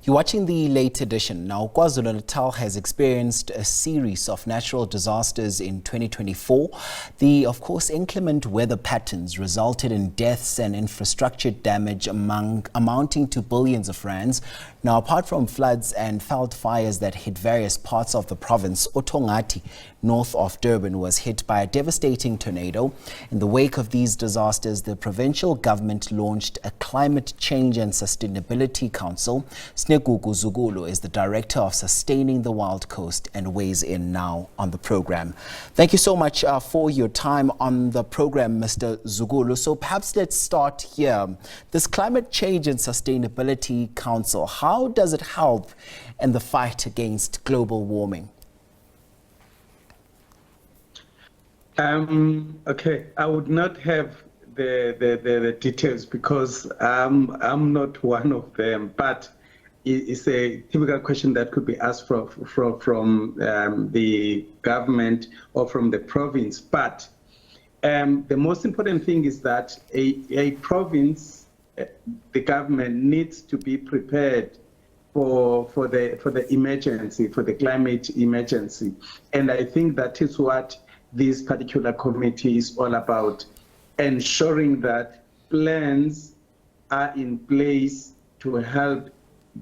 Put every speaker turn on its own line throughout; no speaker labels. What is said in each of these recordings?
You're watching the late edition. Now, KwaZulu-Natal has experienced a series of natural disasters in 2024. The, of course, inclement weather patterns resulted in deaths and infrastructure damage amounting to billions of rands. Now, apart from floods and veld fires that hit various parts of the province, oThongathi, north of Durban, was hit by a devastating tornado. In the wake of these disasters, the provincial government launched a Climate Change and Sustainability Council. Sinegugu Zukulu is the Director of Sustaining the Wild Coast and weighs in now on the program. Thank you so much for your time on the program, Mr. Zukulu. So perhaps let's start here. This Climate Change and Sustainability Council, how does it help in the fight against global warming?
Okay, I would not have the details because I'm not one of them, but it's a typical question that could be asked from the government or from the province. But the most important thing is that a province, the government needs to be prepared for the emergency, for the climate emergency. And I think that is what this particular committee is all about, ensuring that plans are in place to help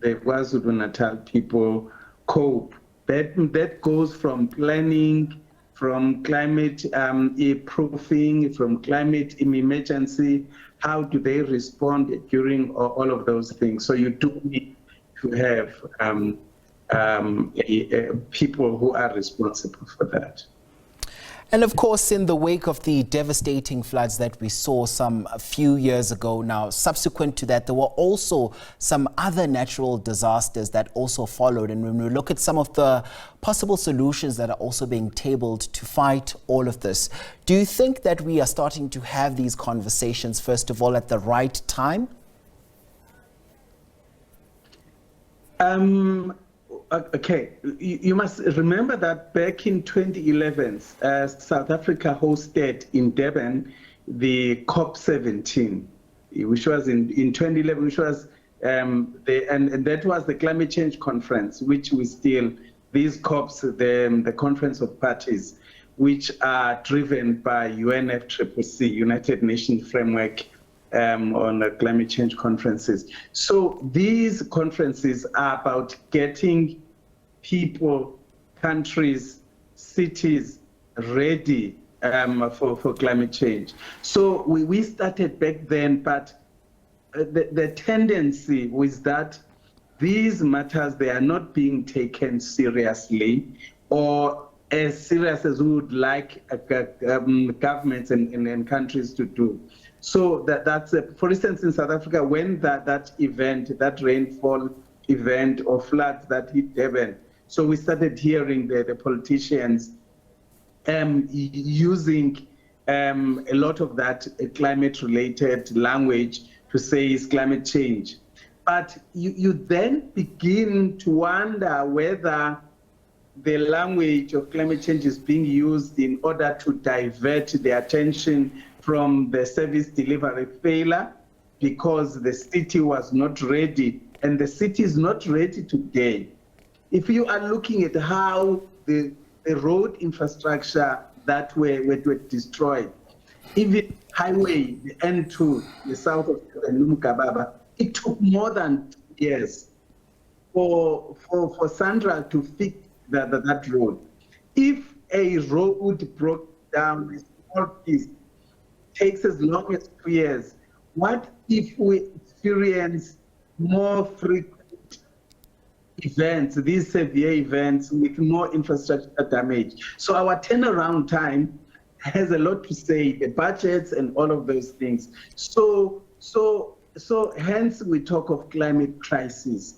the KwaZulu-Natal people cope. That goes from planning, from climate proofing, from climate emergency. How do they respond during all of those things? So you do need to have people who are responsible for that.
And of course, in the wake of the devastating floods that we saw a few years ago now, subsequent to that, there were also some other natural disasters that also followed. And when we look at some of the possible solutions that are also being tabled to fight all of this, do you think that we are starting to have these conversations, first of all, at the right time?
Okay, you must remember that back in 2011, South Africa hosted in Durban the COP17, which was in 2011, which was and that was the climate change conference, which we still, these COPs, the conference of parties, which are driven by UNFCCC, United Nations Framework on climate change conferences. So these conferences are about getting people, countries, cities ready for climate change. So we started back then, but the tendency was that these matters, they are not being taken seriously or as serious as we would like governments and countries to do. So that's for instance, in South Africa, when that event, that rainfall event or floods that hit Durban, so we started hearing the politicians using a lot of that climate-related language to say it's climate change. But you then begin to wonder whether the language of climate change is being used in order to divert the attention from the service delivery failure because the city was not ready, and the city is not ready today. If you are looking at how the road infrastructure that were destroyed, even highway, the N2, the south of Numkababa, it took more than 2 years for Sandra to fix that road. If a road broke down, a small piece, takes as long as 2 years. What if we experience more frequent events, these severe events with more infrastructure damage? So our turnaround time has a lot to say, the budgets and all of those things. So hence we talk of climate crisis.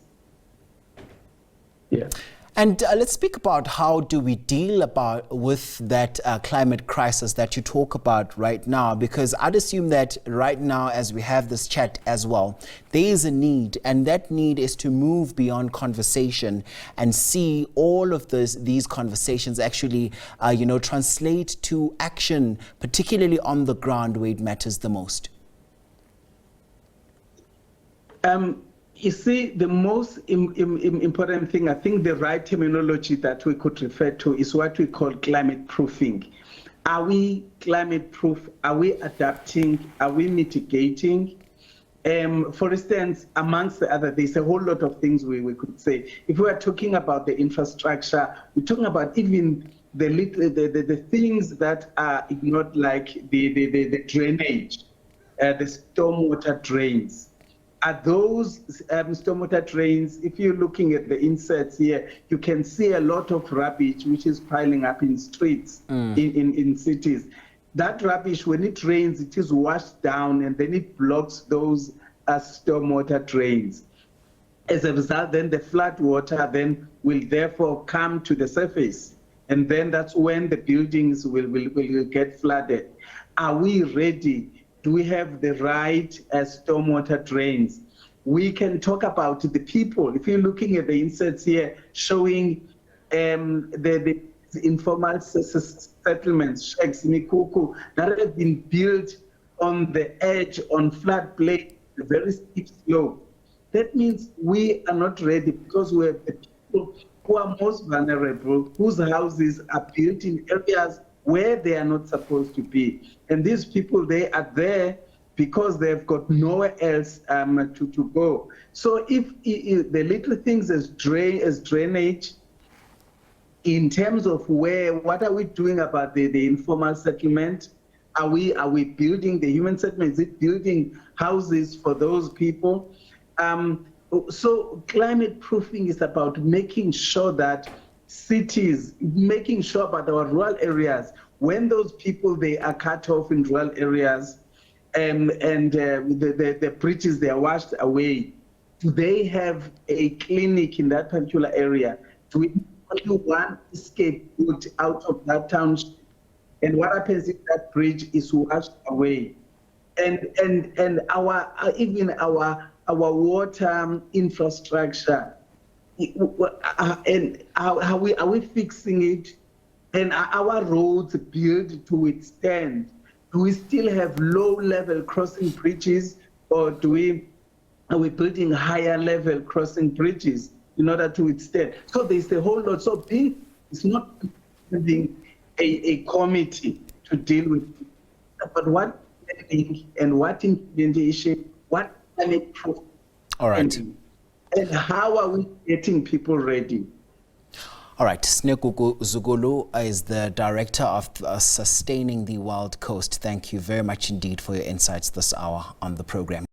Yeah.
And let's speak about how do we deal with that climate crisis that you talk about right now, because I'd assume that right now, as we have this chat as well, there is a need, and that need is to move beyond conversation and see all of these conversations actually, translate to action, particularly on the ground where it matters the most.
You see, the most important thing, I think the right terminology that we could refer to is what we call climate proofing. Are we climate proof? Are we adapting? Are we mitigating? For instance, amongst the other, there's a whole lot of things we could say. If we are talking about the infrastructure, we're talking about even the things that are ignored, like the drainage, the stormwater drains. Are those stormwater drains, if you're looking at the inserts here, you can see a lot of rubbish which is piling up in streets, in cities. That rubbish, when it rains, it is washed down and then it blocks those stormwater drains. As a result, then the flood water then will therefore come to the surface. And then that's when the buildings will get flooded. Are we ready? Do we have the right stormwater drains? We can talk about the people. If you're looking at the inserts here showing the informal settlements, Sinegugu, that have been built on the edge, on floodplain, a very steep slope. That means we are not ready because we have the people who are most vulnerable, whose houses are built in areas where they are not supposed to be. And these people, they are there because they've got nowhere else to go. So if the little things as drainage, in terms of what are we doing about the informal settlement? Are we building the human settlement? Is it building houses for those people? So climate proofing is about making sure that cities, making sure about our rural areas, when those people, they are cut off in rural areas and the bridges, they are washed away, do they have a clinic in that particular area? Do we only one scapegoat out of that township? And what happens if that bridge is washed away? And our even our water infrastructure, and are we fixing it? And are our roads built to withstand? Do we still have low-level crossing bridges, or are we building higher-level crossing bridges in order to withstand? So there's a whole lot. So it's not building a committee to deal with it, but what and what implementation, what climate proof.
All right.
And how are we getting people ready?
All right, Sinegugu Zukulu is the Director of Sustaining the Wild Coast. Thank you very much indeed for your insights this hour on the program.